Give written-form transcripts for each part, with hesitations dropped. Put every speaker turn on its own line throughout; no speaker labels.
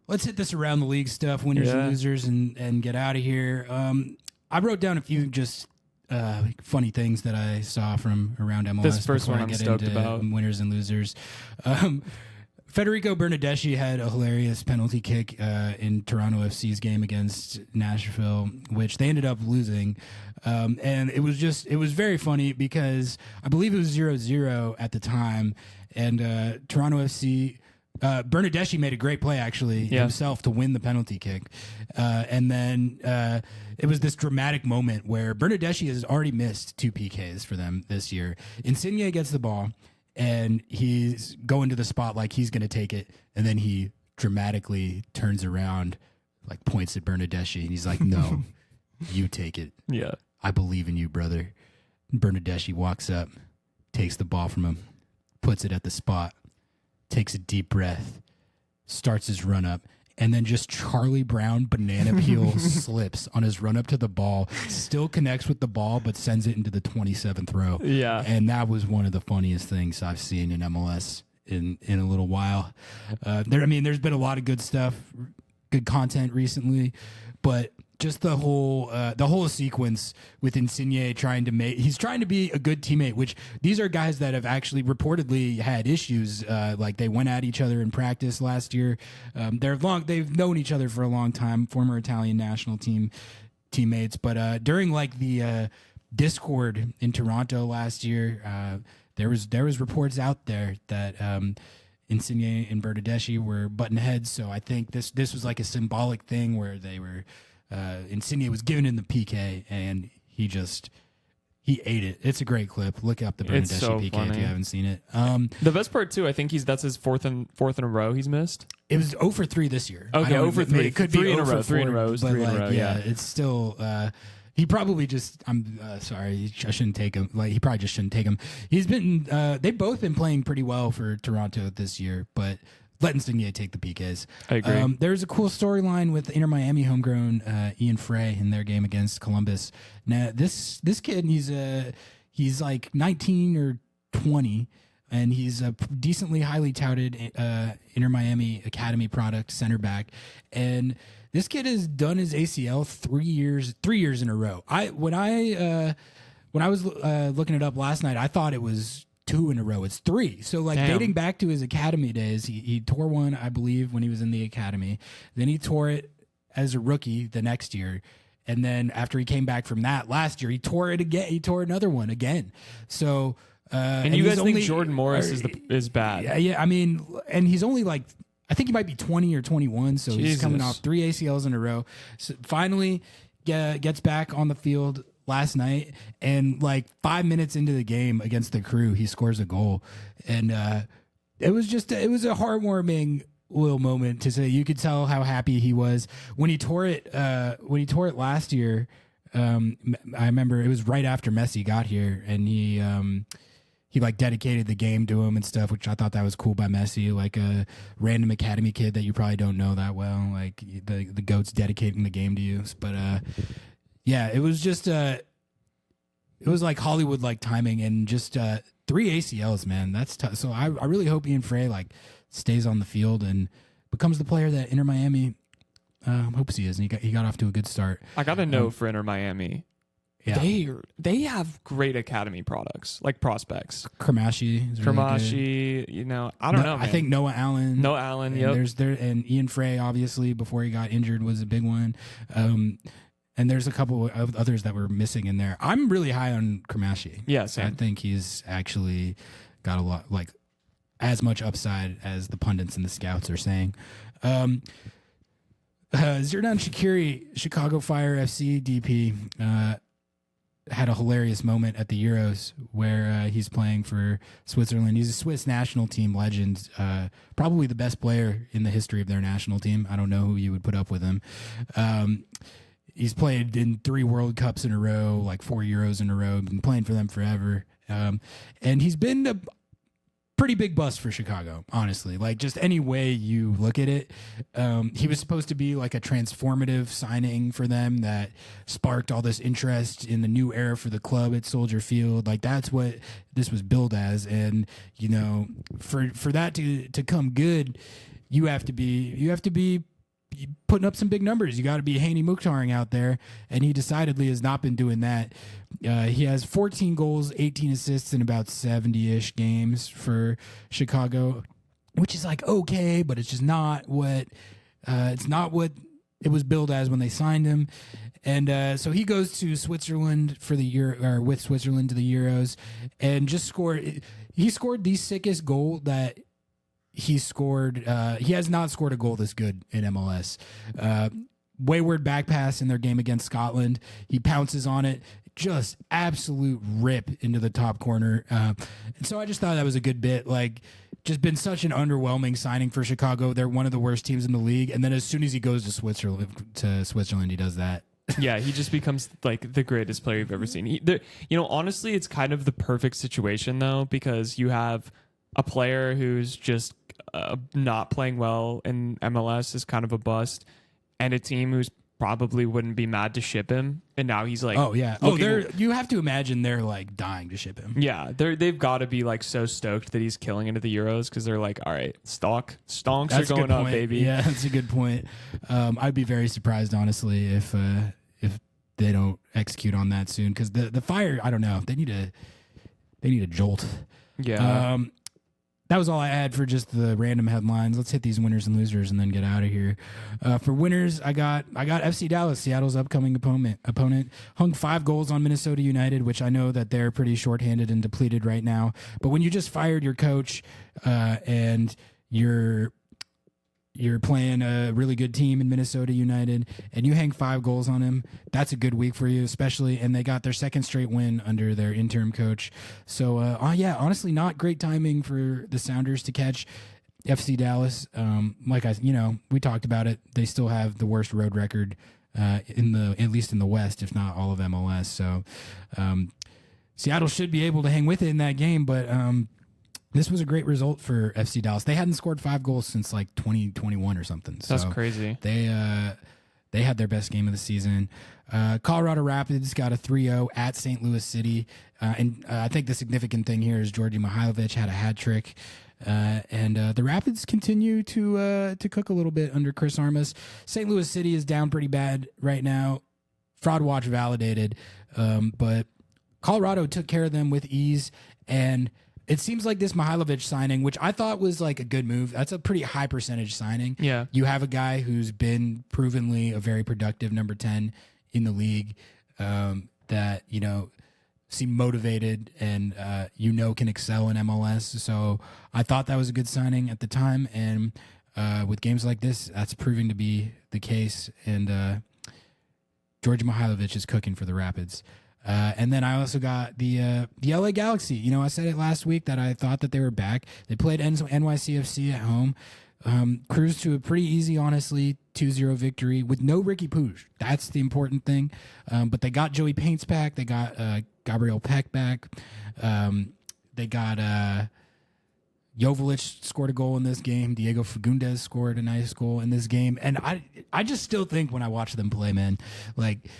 let's hit this around the league stuff, winners and losers, and get out of here. I wrote down a few just funny things that I saw from around MLS.
This first one I'm stoked about.
Winners and losers. Federico Bernardeschi had a hilarious penalty kick in Toronto FC's game against Nashville, which they ended up losing. And it was very funny because I believe it was 0-0 at the time. And Toronto FC, Bernardeschi made a great play actually himself to win the penalty kick. And then it was this dramatic moment where Bernardeschi has already missed 2 PKs for them this year. Insigne gets the ball. And he's going to the spot like he's going to take it. And then he dramatically turns around, like points at Bernardeschi. And he's like, no, you take it.
Yeah.
I believe in you, brother. Bernardeschi walks up, takes the ball from him, puts it at the spot, takes a deep breath, starts his run up. And then just Charlie Brown banana peel slips on his run up to the ball, still connects with the ball, but sends it into the 27th row.
Yeah.
And that was one of the funniest things I've seen in MLS in a little while. There's been a lot of good stuff, good content recently, but just the whole sequence with Insigne he's trying to be a good teammate, which these are guys that have actually reportedly had issues. Like they went at each other in practice last year. They've known each other for a long time, former Italian national team teammates. But during like the Discord in Toronto last year, there was reports out there that Insigne and Bernardeschi were button heads. So I think this was like a symbolic thing where they were. Insigne was giving him the PK, and he ate it. It's a great clip. Look up the Bernardeschi PK funny. If you haven't seen it.
The best part too, I think that's his fourth in a row he's missed.
It was 0 for 3 this year.
Okay, 0 for 3.
It could
3
be
in a
0
row.
for
3 in a
4,
row.
but
3 in a row. Yeah,
it's still. He probably just. I'm sorry. I shouldn't take him. Like he probably just shouldn't take him. He's been. They've both been playing pretty well for Toronto this year, but. Let Insigne take the PKs.
I agree.
There's a cool storyline with Inter Miami homegrown Ian Frey in their game against Columbus. Now, this kid, he's like 19 or 20, and he's a decently highly touted Inter Miami academy product center back. And this kid has done his ACL 3 years in a row. When I was looking it up last night, I thought it was 2 in a row. It's 3. So like dating back to his academy days, he tore one, I believe, when he was in the academy. Then he tore it as a rookie the next year. And then after he came back from that last year, he tore it again. He tore another one again. So
and you guys think Jordan Morris is bad?
Yeah. I mean, and he's only like, I think he might be 20 or 21. So he's coming off 3 ACLs in a row. So finally gets back on the field last night, and like 5 minutes into the game against the Crew, he scores a goal, and it was a heartwarming little moment to say. You could tell how happy he was when he tore it. When he tore it last year, I remember it was right after Messi got here, and he like dedicated the game to him and stuff, which I thought that was cool by Messi, like a random academy kid that you probably don't know that well, like the GOAT's dedicating the game to you, but. Yeah, it was just it was like Hollywood like timing, and just 3 ACLs, man. That's tough. So I really hope Ian Frey like stays on the field and becomes the player that Inter Miami hopes he is. And he got off to a good start.
I got a note for Inter Miami. Yeah. They have great academy products, like prospects.
Kramashi,
really I don't know. Man.
I think Noah Allen.
Yep.
And Ian Frey, obviously, before he got injured, was a big one. And there's a couple of others that were missing in there. I'm really high on Kramashi.
Yeah, same.
I think he's actually got a lot, like as much upside as the pundits and the scouts are saying. Xherdan Shaqiri, Chicago Fire FC DP, had a hilarious moment at the Euros where he's playing for Switzerland. He's a Swiss national team legend, probably the best player in the history of their national team. I don't know who you would put up with him. He's played in 3 World Cups in a row, like 4 Euros in a row, been playing for them forever. And he's been a pretty big bust for Chicago, honestly. Like, just any way you look at it. He was supposed to be like a transformative signing for them that sparked all this interest in the new era for the club at Soldier Field. Like, that's what this was billed as. And, for that to come good, you have to be putting up some big numbers. You got to be Haney Mukhtaring out there, and he decidedly has not been doing that. He has 14 goals, 18 assists in about 70-ish games for Chicago, which is like okay, but it's just not what it was billed as when they signed him. And so he goes to Switzerland for the year, or with Switzerland to the Euros, and just scored. He scored the sickest goal that he scored. He has not scored a goal this good in MLS. Wayward back pass in their game against Scotland. He pounces on it, just absolute rip into the top corner. And so I just thought that was a good bit. Like, just been such an underwhelming signing for Chicago. They're one of the worst teams in the league. And then as soon as he goes to Switzerland, he does that.
Yeah, he just becomes like the greatest player you've ever seen. Honestly, it's kind of the perfect situation though, because you have a player who's just not playing well in MLS is kind of a bust, and a team who's probably wouldn't be mad to ship him, and now he's like,
oh yeah, you have to imagine they're like dying to ship him.
Yeah, they've got to be like so stoked that he's killing into the Euros, because they're like, all right, stonks are going up, baby.
Yeah, that's a good point. I'd be very surprised honestly if they don't execute on that soon, because the Fire, I don't know, they need a jolt.
Yeah.
That was all I had for just the random headlines. Let's hit these winners and losers and then get out of here. For winners, I got FC Dallas, Seattle's upcoming opponent. Hung 5 goals on Minnesota United, which I know that they're pretty shorthanded and depleted right now. But when you just fired your coach and you're playing a really good team in Minnesota United, and you hang 5 goals on him, that's a good week for you, especially. And they got their second straight win under their interim coach. So, honestly, not great timing for the Sounders to catch FC Dallas. We talked about it. They still have the worst road record at least in the West, if not all of MLS. So, Seattle should be able to hang with it in that game, but this was a great result for FC Dallas. They hadn't scored 5 goals since like 2021 or something.
That's crazy.
They had their best game of the season. Colorado Rapids got a 3-0 at St. Louis City. And I think the significant thing here is Djordje Mihailovic had a hat trick. And the Rapids continue to cook a little bit under Chris Armas. St. Louis City is down pretty bad right now. Fraud watch validated. But Colorado took care of them with ease. And it seems like this Mihailovic signing, which I thought was like a good move. That's a pretty high percentage signing.
Yeah.
You have a guy who's been provenly a very productive number 10 in the league, that, seem motivated and, can excel in MLS. So I thought that was a good signing at the time. And with games like this, that's proving to be the case. And Djordje Mihailovic is cooking for the Rapids. And then I also got the LA Galaxy. I said it last week that I thought that they were back. They played NYCFC at home, cruised to a pretty easy, honestly, 2-0 victory with no Riqui Puig. That's the important thing. But they got Joey Paints back. They got Gabriel Peck back. They got Joveljic scored a goal in this game. Diego Fagundes scored a nice goal in this game. And I just still think when I watch them play, man, like,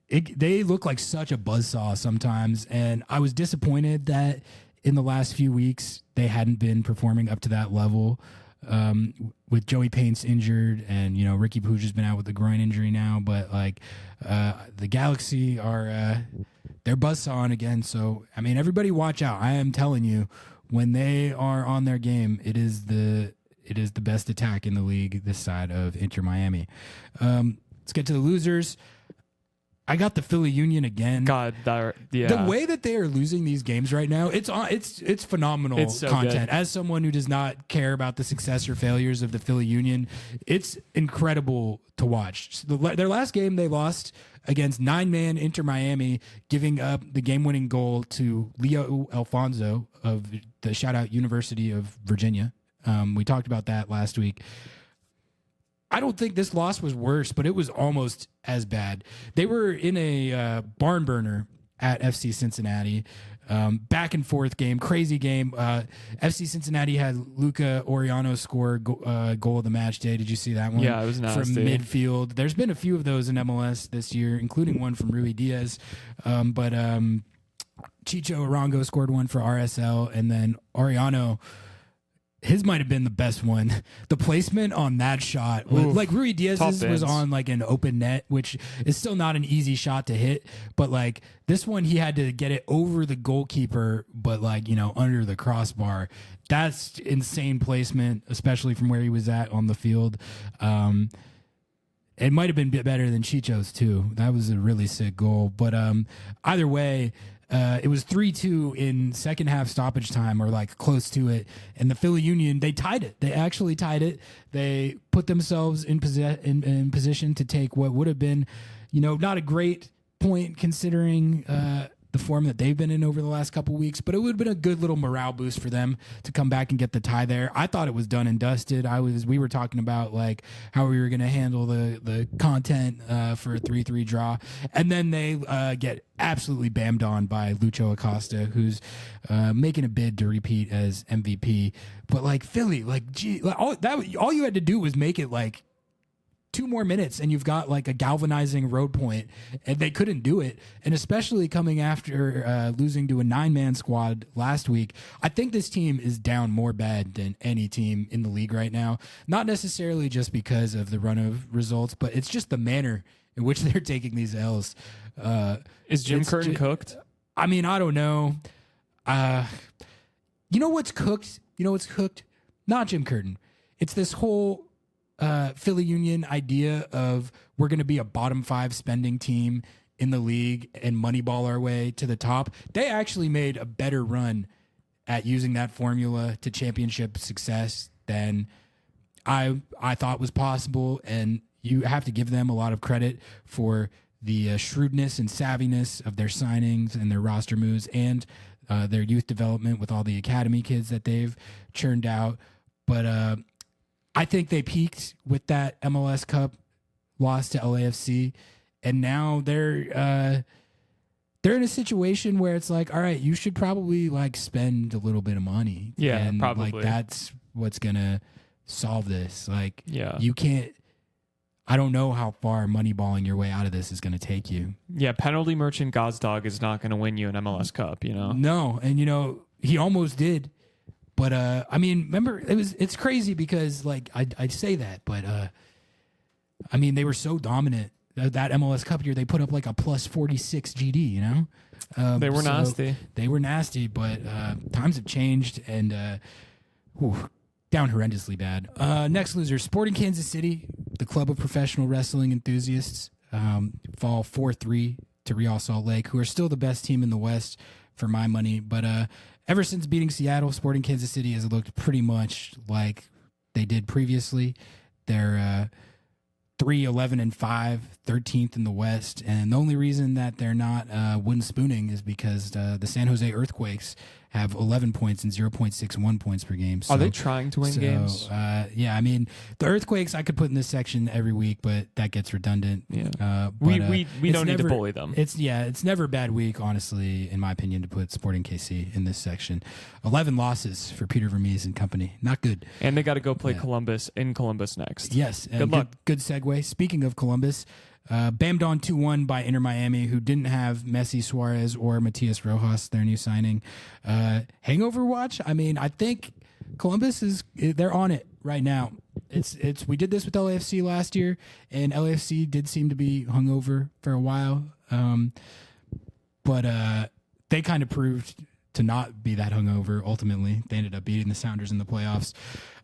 they look like such a buzzsaw sometimes, and I was disappointed that in the last few weeks they hadn't been performing up to that level. With Joey Paints injured, and Riqui Puig has been out with the groin injury now, but like the Galaxy are they're buzzsawing again. So I mean, everybody watch out. I am telling you, when they are on their game, it is the best attack in the league this side of Inter Miami. Let's get to the losers. I got the Philly Union again.
God, yeah.
The way that they are losing these games right now, it's phenomenal
it's so
content.
Good.
As someone who does not care about the success or failures of the Philly Union, it's incredible to watch. Their last game, they lost against 9-man Inter Miami, giving up the game-winning goal to Leo Alfonso of the shout-out University of Virginia. We talked about that last week. I don't think this loss was worse, but it was almost as bad. They were in a barn burner at FC Cincinnati. Back and forth game, crazy game. FC Cincinnati had Luca Oriano score goal of the match day. Did you see that one?
Yeah, it was nasty.
From midfield. There's been a few of those in MLS this year, including one from Rui Diaz. But Chicho Arango scored one for RSL, and then Oriano his might have been the best one. The placement on that shot was like Rui Diaz's was on like an open net, which is still not an easy shot to hit. But like this one, he had to get it over the goalkeeper, but like, under the crossbar. That's insane placement, especially from where he was at on the field. It might have been a bit better than Chicho's too. That was a really sick goal. But either way, it was 3-2 in second half stoppage time, or like close to it. And the Philly Union, they tied it. They actually tied it. They put themselves in position to take what would have been, not a great point considering the form that they've been in over the last couple weeks, but it would have been a good little morale boost for them to come back and get the tie there. I thought it was done and dusted. We were talking about like how we were going to handle the content for a 3-3 draw, and then they get absolutely bammed on by Lucho Acosta, who's making a bid to repeat as MVP. But like Philly, like all you had to do was make it like 2 more minutes and you've got like a galvanizing road point, and they couldn't do it. And especially coming after losing to a 9-man squad last week, I think this team is down more bad than any team in the league right now. Not necessarily just because of the run of results, but it's just the manner in which they're taking these L's.
Is Jim Curtin cooked?
I mean, I don't know. You know what's cooked? Not Jim Curtin. It's this whole Philly Union idea of we're going to be a bottom 5 spending team in the league and moneyball our way to the top. They actually made a better run at using that formula to championship success than I thought was possible. And you have to give them a lot of credit for the shrewdness and savviness of their signings and their roster moves and their youth development with all the academy kids that they've churned out. But I think they peaked with that MLS Cup loss to LAFC, and now they're in a situation where it's like, all right, you should probably like spend a little bit of money.
Yeah,
and
probably.
like that's what's gonna solve this. Like,
yeah,
you can't. I don't know how far moneyballing your way out of this is going to take you.
Yeah, penalty merchant Gazdag is not going to win you an MLS Cup.
No, and he almost did. But I mean, remember it's crazy because like I say that, but I mean they were so dominant that MLS Cup year. They put up like a plus 46 GD.
They were nasty.
They were nasty, but times have changed and down horrendously bad. Next loser, Sporting Kansas City, the club of professional wrestling enthusiasts, fall 4-3 to Real Salt Lake, who are still the best team in the West for my money, but ever since beating Seattle, Sporting Kansas City has looked pretty much like they did previously. They're 3-11-5, 13th in the West, and the only reason that they're not wooden spooning is because the San Jose Earthquakes have 11 points and 0.61 points per game. So,
are they trying to win games?
Yeah, I mean, the Earthquakes I could put in this section every week, but that gets redundant.
Yeah. We don't need to bully them.
It's never a bad week, honestly, in my opinion, to put Sporting KC in this section. 11 losses for Peter Vermees and company. Not good.
And they got to go play Columbus in Columbus next.
Yes.
Good luck.
Good segue. Speaking of Columbus, bammed on 2-1 by Inter Miami, who didn't have Messi, Suarez, or Matias Rojas, their new signing. Hangover watch? I mean, I think Columbus they're on it right now. We did this with LAFC last year, and LAFC did seem to be hungover for a while. But they kind of proved to not be that hungover ultimately. They ended up beating the Sounders in the playoffs.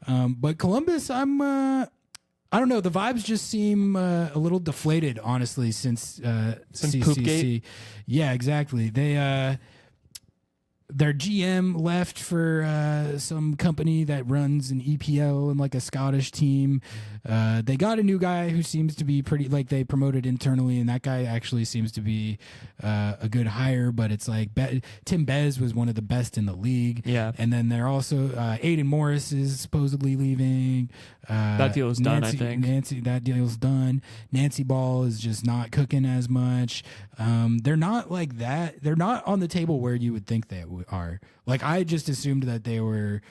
But Columbus, I don't know. The vibes just seem a little deflated, honestly, since CCC.
Poopgate?
Yeah, exactly. Their GM left for some company that runs an EPL and like a Scottish team. They got a new guy who seems to be pretty, like they promoted internally, and that guy actually seems to be a good hire, but it's like Tim Bez was one of the best in the league.
Yeah.
And then they're also Aiden Morris is supposedly leaving.
That deal is done, I think.
That deal's done. Nancy Ball is just not cooking as much. They're not like that. They're not on the table where you would think they are. Like, I just assumed that they were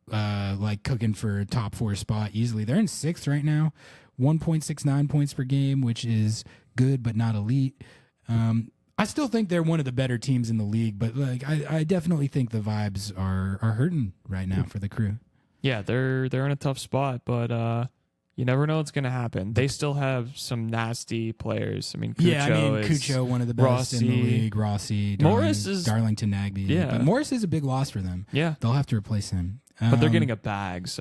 like cooking for a top 4 spot easily. They're in 6th right now, 1.69 points per game, which is good but not elite. I still think they're one of the better teams in the league, but like I definitely think the vibes are hurting right now for the Crew.
Yeah, they're in a tough spot, but you never know what's going to happen. They still have some nasty players. I mean,
Cucho, one of the best in the league. Rossi, Darlington Nagbe.
Yeah.
But Morris is a big loss for them.
Yeah.
They'll have to replace him.
But they're getting a bag, so